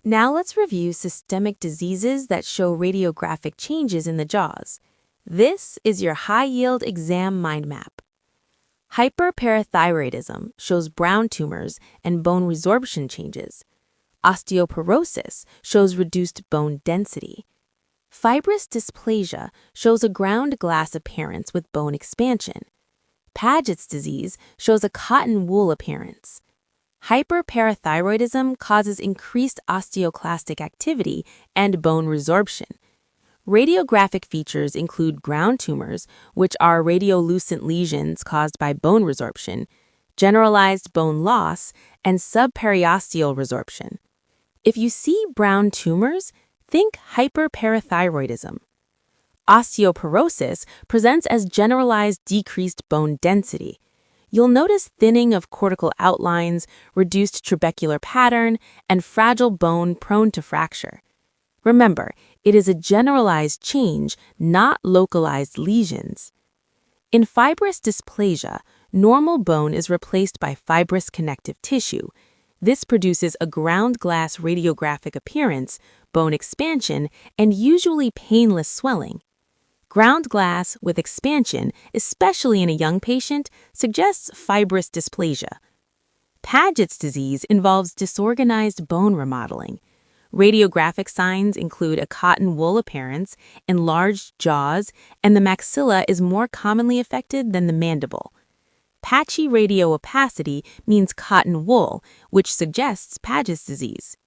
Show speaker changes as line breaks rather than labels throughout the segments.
Now let's review systemic diseases that show radiographic changes in the jaws. This is your high-yield exam mind map. Hyperparathyroidism shows brown tumors and bone resorption changes. Osteoporosis shows reduced bone density. Fibrous dysplasia shows a ground-glass appearance with bone expansion. Paget's disease shows a cotton wool appearance. Hyperparathyroidism causes increased osteoclastic activity and bone resorption. Radiographic features include ground tumors, which are radiolucent lesions caused by bone resorption, generalized bone loss, and subperiosteal resorption. If you see brown tumors, think hyperparathyroidism. Osteoporosis presents as generalized decreased bone density. You'll notice thinning of cortical outlines, reduced trabecular pattern, and fragile bone prone to fracture. Remember, it is a generalized change, not localized lesions. In fibrous dysplasia, normal bone is replaced by fibrous connective tissue. This produces a ground-glass radiographic appearance, bone expansion, and usually painless swelling. Ground glass with expansion, especially in a young patient, suggests fibrous dysplasia. Paget's disease involves disorganized bone remodeling. Radiographic signs include a cotton wool appearance, enlarged jaws, and the maxilla is more commonly affected than the mandible. Patchy radioopacity means cotton wool, which suggests Paget's disease.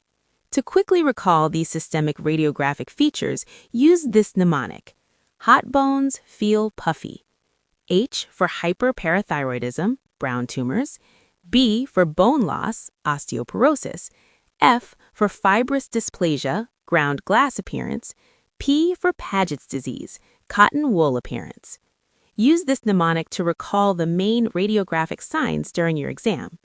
To quickly recall these systemic radiographic features, use this mnemonic. Hot bones feel puffy. H for hyperparathyroidism, brown tumors. B for bone loss, osteoporosis. F for fibrous dysplasia, ground glass appearance. P for Paget's disease, cotton wool appearance. Use this mnemonic to recall the main radiographic signs during your exam.